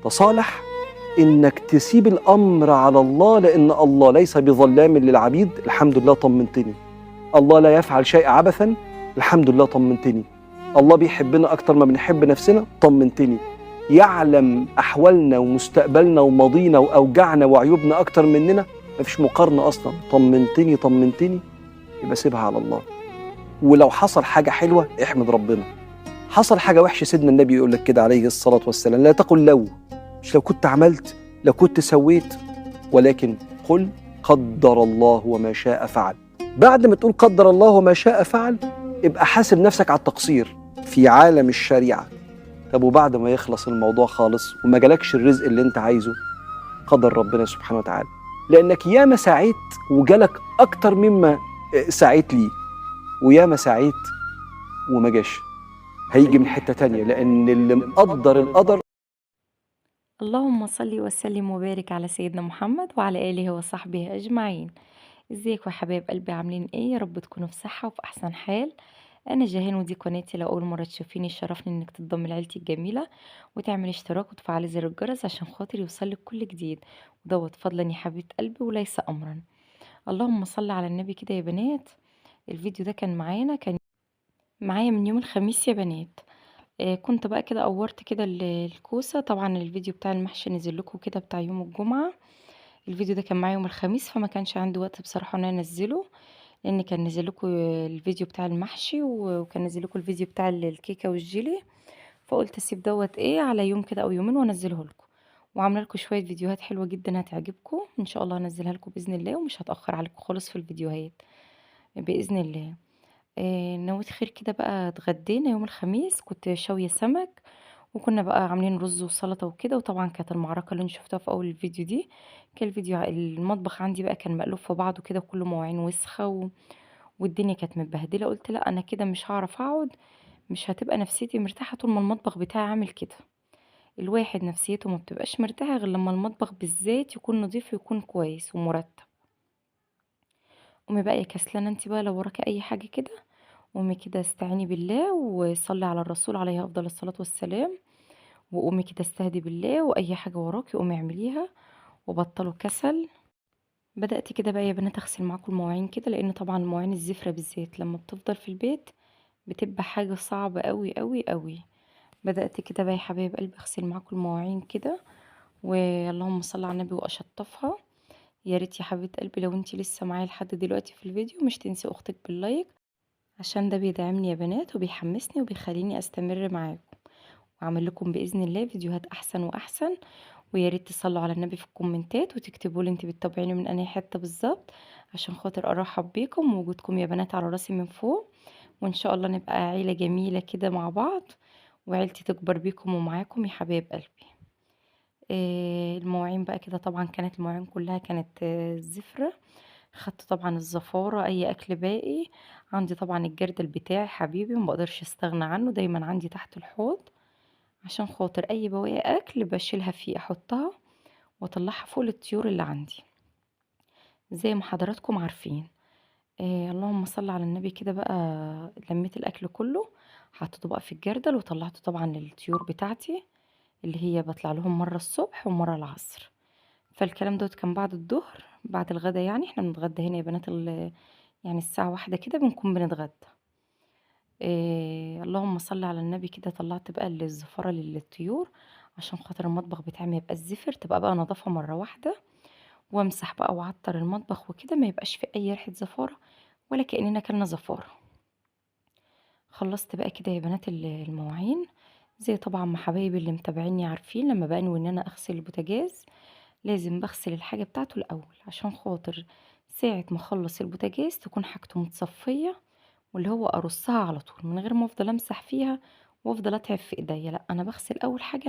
تصالح إنك تسيب الأمر على الله، لأن الله ليس بظلام للعبيد. الحمد لله طمنتني. الله لا يفعل شيء عبثا. الحمد لله طمنتني. الله بيحبنا أكتر ما بنحب نفسنا. طمنتني. يعلم أحوالنا ومستقبلنا وماضينا وأوجعنا وعيوبنا أكتر مننا. مفيش مقارنة أصلا. طمنتني طمنتني. يبقى سيبها على الله. ولو حصل حاجة حلوة احمد ربنا. حصل حاجة وحشة سيدنا النبي يقول لك كده عليه الصلاة والسلام: لا تقل لو، مش لو كنت عملت، لو كنت سويت، ولكن قل قدر الله وما شاء فعل. بعد ما تقول قدر الله وما شاء فعل ابقى حاسب نفسك على التقصير في عالم الشريعة. طب وبعد ما يخلص الموضوع خالص وما جالكش الرزق اللي انت عايزه، قدر ربنا سبحانه وتعالى، لأنك ياما سعيت وجالك أكتر مما سعيت ليه، وياما سعيت وما جاش، هيجي من حتة تانية، لأن اللي مقدر القدر. اللهم صل وسلم وبارك على سيدنا محمد وعلى آله وصحبه أجمعين. ازيكم يا حبايب قلبي، عاملين ايه؟ يا رب تكونوا في صحة وفي أحسن حال. أنا جيهان ودي قناتي، لو أول مرة تشوفيني شرفني إنك تنضمي لعيلتي الجميلة وتعملي اشتراك وتفعلي زر الجرس عشان خاطر يوصلك كل جديد، ودوت فضلا يا حبيبة قلبي وليس أمرا. اللهم صل على النبي كده يا بنات. الفيديو ده كان معايا من يوم الخميس يا بنات. كنت بقى كده قورت كده الكوسة. طبعا الفيديو بتاع المحشي نزل لكم كده بتاع يوم الجمعة. الفيديو ده كان معايا يوم الخميس، فما كانش عندي وقت بصراحة ان انا انزله، لان كان نزل لكم الفيديو بتاع المحشي وكان نزل لكم الفيديو بتاع الكيكة والجيلي. فقلت اسيب دوت ايه على يوم كده او يومين وانزله لكم. وعامله لكم شويه فيديوهات حلوه جدا هتعجبكم ان شاء الله، هنزلها لكم باذن الله ومش هتاخر عليكم خالص في الفيديوهات باذن الله. نويت خير كده بقى. اتغدينا يوم الخميس، كنت شاوية سمك وكنا بقى عاملين رز وسلطة وكده. وطبعا كانت المعركة اللي انتوا شفتوها في اول الفيديو دي، كان الفيديو المطبخ عندي بقى كان مقلوب في بعضه كده وكله مواعين وسخة والدنيا كانت متبهدلة. قلت لا انا كده مش هعرف اقعد، مش هتبقى نفسيتي مرتاحة طول ما المطبخ بتاعي عامل كده. الواحد نفسيته ما بتبقاش مرتاحة غير لما المطبخ بالذات يكون نظيف ويكون كويس ومرتب. قومي بقى يا كسلانة انت بقى، لو وراكي اي حاجة كده قومي كده استعيني بالله وصلي على الرسول عليه افضل الصلاة والسلام، وقومي كده استهدي بالله، واي حاجة وراكي قومي اعمليها وبطلوا كسل. بدأت كده بقى يا بنات اغسل معاكم المواعين كده، لان طبعا المواعين الزفرة بالذات لما بتفضل في البيت بتبقى حاجة صعبة قوي قوي قوي. بدأت كده بقى يا حبايب قلبي اغسل معاكم المواعين كده، واللهم صل على النبي واشطفها. يا ريت يا حبيبه قلبي لو انتي لسه معايا لحد دلوقتي في الفيديو مش تنسي اختك باللايك، عشان ده بيدعمني يا بنات وبيحمسني وبيخليني استمر معاكم واعمل لكم باذن الله فيديوهات احسن واحسن. ويا ريت تصلوا على النبي في الكومنتات وتكتبوا لي انت بتتابعيني من انهي حته بالظبط، عشان خاطر ارحب بيكم. ووجودكم يا بنات على راسي من فوق، وان شاء الله نبقى عيله جميله كده مع بعض، وعيلتي تكبر بيكم ومعاكم يا حبايب قلبي. المواعين بقى كده طبعا كانت المواعين كلها كانت زفرة. خدت طبعا الزفارة، اي اكل باقي عندي طبعا الجردل بتاعي حبيبي مبقدرش استغنى عنه، دايما عندي تحت الحوض عشان خاطر اي بواقي اكل بشيلها فيه احطها واطلعها فوق الطيور اللي عندي زي ما حضراتكم عارفين. اللهم صل على النبي كده بقى. لميت الاكل كله حطيته بقى في الجردل وطلعته طبعا للطيور بتاعتي اللي هي بطلع لهم مرة الصبح ومرة العصر. فالكلام دوت كان بعد الظهر بعد الغدا، يعني احنا بنتغدى هنا يا بنات يعني الساعة واحدة كده بنكون بنتغدى. اللهم صل على النبي كده. طلعت بقى الزفارة للطيور عشان خاطر المطبخ بتاعي ما يبقى الزفر، تبقى بقى نظافة مرة واحدة، وامسح بقى وعطر المطبخ وكده ما يبقاش في اي ريحة زفارة ولا كأننا كلنا زفارة. خلصت بقى كده يا بنات المواعين، زي طبعا ما حبايبي اللي متابعيني عارفين لما بانوي ان انا اغسل البوتاجاز لازم بغسل الحاجة بتاعته الأول، عشان خاطر ساعة ما اخلص البوتاجاز تكون حاجته متصفية، واللي هو ارصها على طول من غير ما افضل امسح فيها وافضل اتعب في ايديا. لا انا بغسل اول حاجة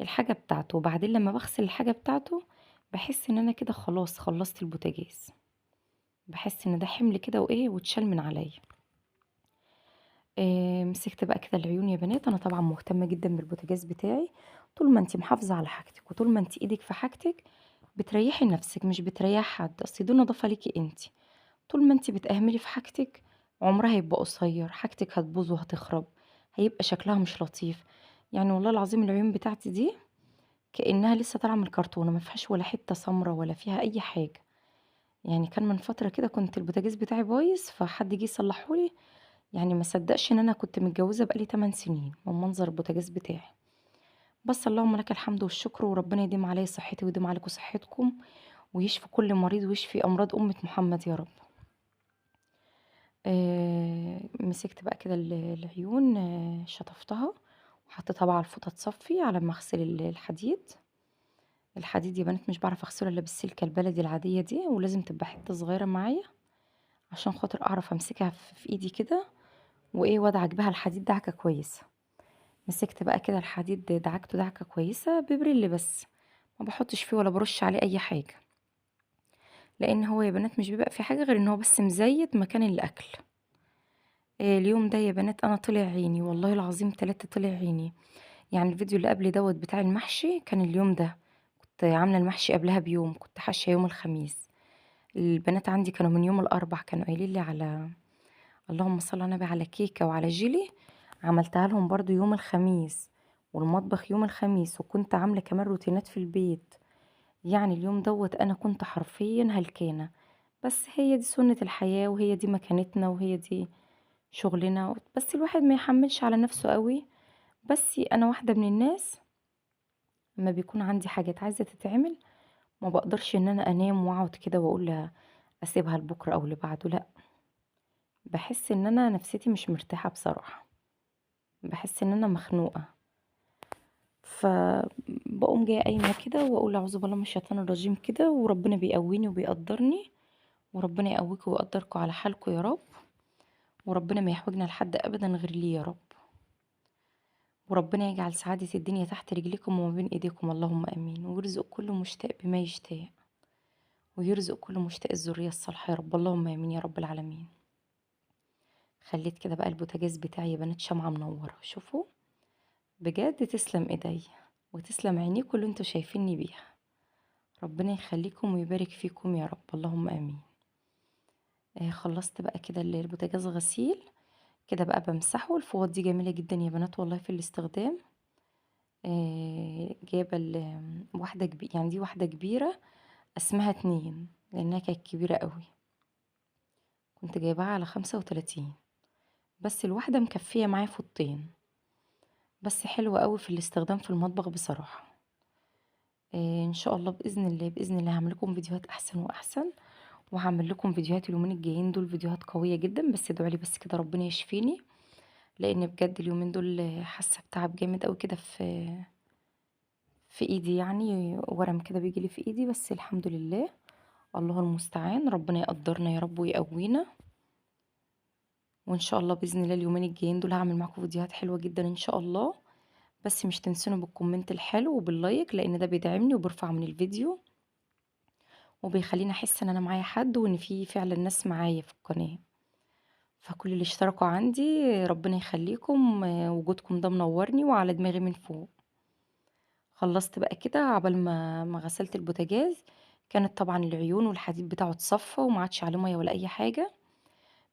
الحاجة بتاعته، وبعدين لما بغسل الحاجة بتاعته بحس ان انا كده خلاص خلصت البوتاجاز، بحس ان ده حمل كده وايه واتشال من عليا. مسكت بقى كده العيون يا بنات. انا طبعا مهتمة جدا بالبوتاجاز بتاعي. طول ما انتي محافظة على حاجتك وطول ما انتي ايدك في حاجتك بتريحي نفسك مش بتريح حد، اصل دي نظافة ليكي انتي. طول ما انتي بتأهملي في حاجتك عمرها هيبقى قصير، حاجتك هتبوظ وهتخرب، هيبقى شكلها مش لطيف. يعني والله العظيم العيون بتاعتي دي كأنها لسه طالعة من الكرتونة، ما فيهاش ولا حتة سمرة ولا فيها أي حاجة. يعني كان من فترة كده كنت البوتاجاز بتاعي بايظ، فحد جه يصلحه لي، يعني ما صدقش إن أنا كنت متجوزة بقى لي 8 سنين من منظر البوتاجاز بتاعي. بس اللهم لك الحمد والشكر، وربنا يديم عليَّ صحتي ويديم عليكم صحتكم، ويشفي كل مريض ويشفي أمراض أمة محمد يا رب. مسكت بقى كده العيون، شطفتها وحطيتها بقى على الفوطة تصفّي على أمّا أغسل الحديد. الحديد يا بنات مش باعرف أغسله إلا بالسلكة البلدي العادية دي، ولازم تبقى حتّة صغيرة معايا عشان خاطر أعرف أمسكها في إيدي كده، وأدعك بيها الحديد دعكة كويسة. مسكت بقى كده الحديد دعكته دعكة كويسة ببريل بس، ما باحطش فيه ولا بارُش عليه أي حاجة، لإن هو يا بنات مش بيبقى فيه حاجة غير إن هو بس مزيّت مكان الأكل. اليوم ده يا بنات أنا طلع عيني، والله العظيم 3 طلع عيني. يعني الفيديو اللي قبل دوّة بتاع المحشي كان اليوم ده، كنت عاملة المحشي قبلها بيوم، كنت حاشية يوم الخميس. البنات عندي كانوا من يوم الأربع كانوا قايلين لي على، اللهم صل على النبي، على كيكة وعلى جيلي، عملتها لهم برضه يوم الخميس، والمطبخ يوم الخميس، وكنت عاملة كمان روتينات في البيت. يعني اليوم دوّة أنا كنت حرفيًا هلكانة، بس هي دي سُنّة الحياة وهي دي مكانتنا وهي دي شغلنا، بس الواحد ما يحمّلش على نَفْسه أوي. بس أنا واحدة من الناس أمّا بيكون عندي حاجات عايزة تتعمل، ما باقدرش إن أنا أنام وأقعد كده وأقول أسيبها لبُكرة أو لبعده، لأ، باحس إن أنا نفسيتي مش مرتاحة بصراحة، باحس إن أنا مخنوقة. فباقوم جاية قايمة كده وأقول أعوذ بالله من الشيطان الرجيم كده، وربنا بيقويني وبيقدّرني، وربنا يقويكم ويقدّركم على حالكم يا رب، وربنا ما يحوجنا لحد أبدًا غير ليه يا رب، وربنا يجعل سعادة الدنيا تحت رجليكم وما بين إيديكم اللهم آمين، ويرزق كل مشتاق بما يشتاق، ويرزق كل مشتاق الذرية الصالحة يا رب، اللهم آمين يا رب العالمين. خلّيت كده بقى البوتاجاز بتاعي يا بنات شمعة منوّرة، شوفوا، بجد تسلم إيديّا، وتسلم عينيكم اللي أنتم شايفينّي بيها، ربنا يخلّيكم ويبارك فيكم يا رب، اللهم آمين. خلّصت بقى كده البوتاجاز غسيل، كده بقى بامسحه. الفوط دي جميلة جدًا يا بنات والله في الاستخدام. جايبة واحدة يعني دي واحدة كبيرة قسمها 2 لإنها كانت كبيرة أوي، كنت جايباها على 35، بس الواحدة مكفية معايا فوطين، بس حلوة أوي في الاستخدام في المطبخ بصراحة. إن شاء الله بإذن الله، بإذن الله هاعمل لكم فيديوهات أحسن وأحسن، وهاعمل لكم فيديوهات اليومين الجايين دول فيديوهات قوية جدًا، بس ادعوا لي بس كده ربنا يشفيني، لإن بجد اليومين دول حاسة بتعب جامد أوي كده في إيدي، يعني ورم كده بييجي لي في إيدي، بس الحمد لله، الله المستعان، ربنا يقدّرنا يا رب ويقوينا، وإن شاء الله بإذن الله اليومين الجايين دول هاعمل معاكم فيديوهات حلوة جدًا إن شاء الله، بس مش تنسوني بالكومنت الحلو وباللايك لإن ده بيدعمني وبيرفع من الفيديو، وبيخلّيني أحس إن أنا معايا حد وإن في فعلًا ناس معايا في القناة. فكل اللي اشتركوا عندي ربنا يخلّيكم، وجودكم ده منوّرني وعلى دماغي من فوق. خلّصت بقى كده عقبال ما غسلت البوتاجاز، كانت طبعًا العيون والحديد بتاعه اتصفّى وما عادش عليه مَيّة ولا أي حاجة.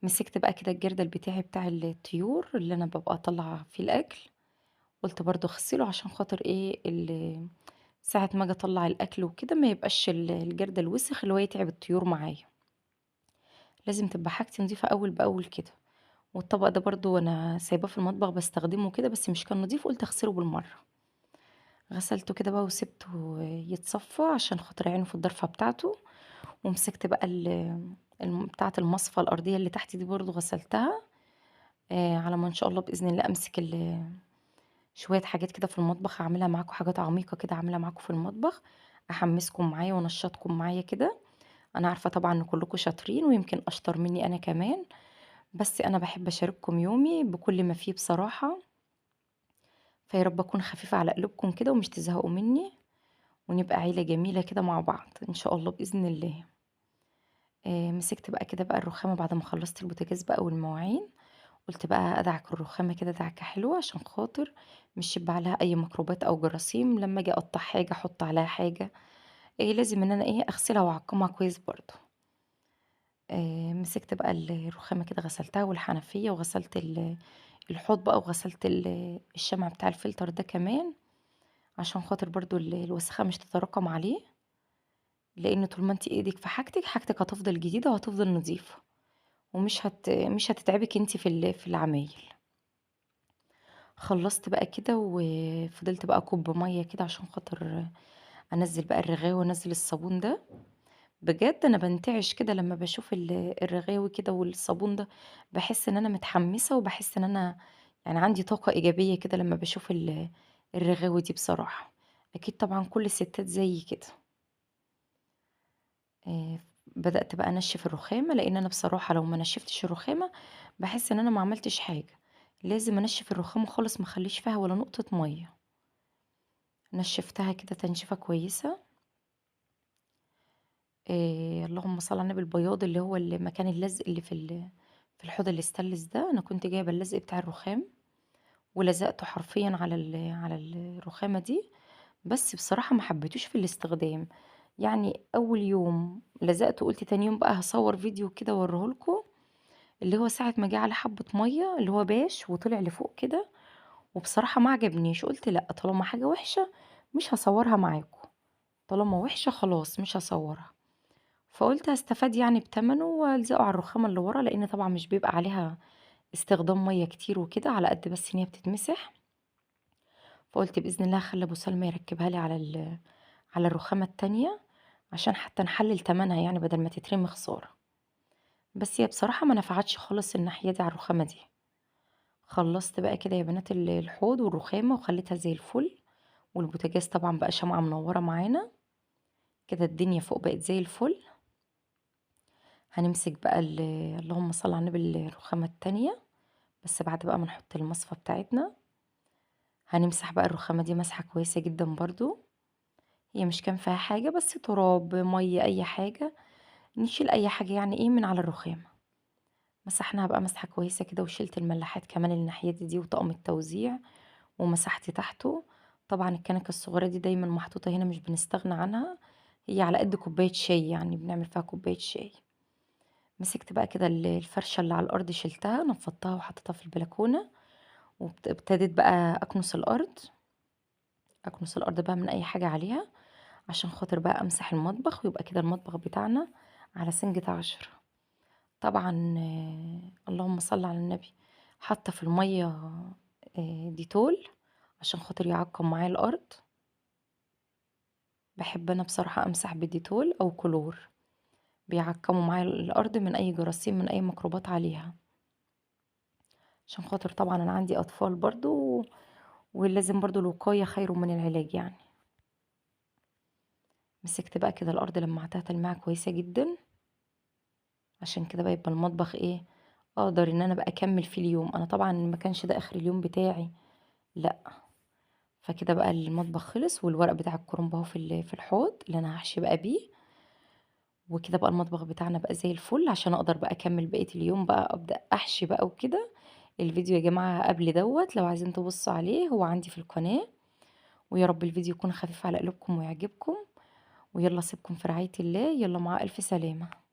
مسكت بقى كده الجردل بتاعي بتاع الطيور اللي أنا بابقى أطلّع فيه الأكل، قُلت برضه أغسله عشان خاطر إيه، ساعة ما آجي أطلّع الأكل وكده ما يبقاش الجردل وسخ اللي هو يتعب الطيور معايا، لازم تبقى حاجتي نضيفة أول بأول كده. والطبق ده برضه أنا سايباه في المطبخ باستخدمه كده بس مش كان نضيف، قُلت أغسله بالمرّة. غسلته كده بقى وسِبته يتصفّى عشان خاطر عينه في الضرفة بتاعته، ومسكت بقى بتاعة المصفى الأرضية اللي تحت دي برضه غسلتها، على ما إن شاء الله بإذن الله أمسك شوية حاجات كده في المطبخ هاعملها معاكم، حاجات عميقة كده هاعملها معاكم في المطبخ، أحمّسكم معايا وأنشّطكم معايا كده. أنا عارفة طبعًا إن كلّكم شاطرين ويمكن أشطر منّي أنا كمان، بس أنا باحب أشارككم يومي بكل ما فيه بصراحة، فيا رب أكون خفيفة على قلوبكم كده ومش تزهقوا منّي، ونبقى عيلة جميلة كده مع بعض إن شاء الله بإذن الله. مسكت بقى الرخامة بعد ما خلّصت البوتاجاز بقى والمواعين، قُلت بقى أدعك الرخامة كده دعكة حلوة عشان خاطر مش يبقى عليها أي ميكروبات أو جراثيم، لمّا آجي أقطّع حاجة أحط عليها حاجة، لازم إن أنا أغسلها وأعقّمها كويس برضه. مسكت بقى الرخامة كده غسلتها والحنفية وغسلت الحوض بقى وغسلت الشمع بتاع الفلتر ده كمان، عشان خاطر برضه الوسخة مش تتراكم عليه، لإن طول ما أنتِ إيدِك في حاجتِك، حاجتِك هتفضل جديدة وهتفضل نضيفة، مش هتتعبِك أنتِ في العمايل. خلّصت بقى كده وفضلت بقى أكُب مَيّة كده عشان خاطر أنزّل بقى الرغاوي وأنزّل الصابون ده. بجد أنا بانتعش كده لمّا باشوف الرغاوي كده والصابون ده، باحس إن أنا متحمسة وباحس إن أنا يعني عندي طاقة إيجابية كده لمّا باشوف الرغاوي دي بصراحة. أكيد طبعًا كل الستات زيي كده. بدأت بقى أنشّف الرخامة، لإن أنا بصراحة لو ما نشّفتش الرخامة باحس إن أنا ما عملتش حاجة، لازم أنشّف الرخامة خالص ما اخلّيش فيها ولا نقطة مَيّة. نشّفتها كده تنشيفة كويسة. اللهم صل على النبي، البياض اللي هو مكان اللزق اللي في الحوض الستانلس ده، أنا كنت جايبة اللزق بتاع الرخام ولزقته حرفيًا على الرخامة دي، بس بصراحة ما حبيتوش في الاستخدام. يعني أول يوم لزقته قُلت تاني يوم بقى هاصوّر فيديو كده أوريه لكم، اللي هو ساعة ما جه عليه حبة مَيّة اللي هو باش وطلع لفوق كده، وبصراحة ما عجبنيش. قُلت لأ، طالما حاجة وحشة مش هاصوّرها معاكم، طالما وحشة خلاص مش هاصوّرها. فقُلت هاستفاد يعني بتمنه وألزقه على الرخامة اللي ورا، لإن طبعًا مش بيبقى عليها استخدام مَيّة كتير وكده، على قد بس إن هي بتتمسح. فقُلت بإذن الله هاخلّي أبو سلمى يركّبها لي على الرخامة التانية، عشان حتى نحلّل تمنها يعني بدل ما تترمي خسارة. بس هي بصراحة ما نفعتش خالص الناحية دي على الرخامة دي. خلّصت بقى كده يا بنات الحوض والرخامة وخلّيتها زي الفل، والبوتاجاز طبعًا بقى شمعة منوّرة معانا، كده الدنيا فوق بقت زي الفل. هنمسك بقى اللهم صل على النبي الرخامة التانية، بس بعد بقى ما نحط المصفى بتاعتنا. هنمسح بقى الرخامة دي مسحة كويسة جدًا برضه، هي مش كان فيها حاجة بس تراب، مَيّة، أي حاجة، نشيل أي حاجة يعني إيه من على الرخامة. مسحناها بقى مسحة كويسة كده وشِلت الملاحات كمان الناحية دي وطقم التوزيع ومسحت تحته. طبعًا الكنكة الصغيرة دي دايمًا محطوطة هنا مش بنستغنى عنها، هي على قد كوباية شاي يعني بنعمل فيها كوباية شاي. مسكت بقى كده الفرشة اللي على الأرض شِلتها نفّضتها وحطيتها في البلكونة، ابتديت بقى أكنس الأرض بقى من أي حاجة عليها، عشان خاطر بقى أمسح المطبخ ويبقى كده المطبخ بتاعنا على سنجة 10. طبعًا اللهم صل على النبي، حاطة في المَيّة ديتول عشان خاطر يعقّم معايا الأرض. باحب أنا بصراحة أمسح بديتول أو كلور، بيعقّموا معايا الأرض من أي جراثيم من أي ميكروبات عليها، عشان خاطر طبعًا أنا عندي أطفال برضه، ولازم برضه الوقاية خير من العلاج يعني. مسكت بقى كده الأرض لمّعتها تلميعة كويسة جدًا، عشان كده بقى يبقى المطبخ إيه، أقدر إن أنا بقى أكمّل فيه اليوم. أنا طبعًا ما كانش ده آخر اليوم بتاعي، لأ. فكده بقى المطبخ خلص والورق بتاع الكرنب أهو في الحوض اللي أنا هاحشي بقى بيه، وكده بقى المطبخ بتاعنا بقى زي الفل عشان أقدر بقى أكمّل بقية اليوم بقى أبدأ أحشي بقى وكده. الفيديو يا جماعة قبل دوّة لو عايزين تبصوا عليه هو عندي في القناة، ويا رب الفيديو يكون خفيف على قلوبكم ويعجبكم، ويالّا أسيبكم في رعاية الله، يالّا مع ألف سلامة.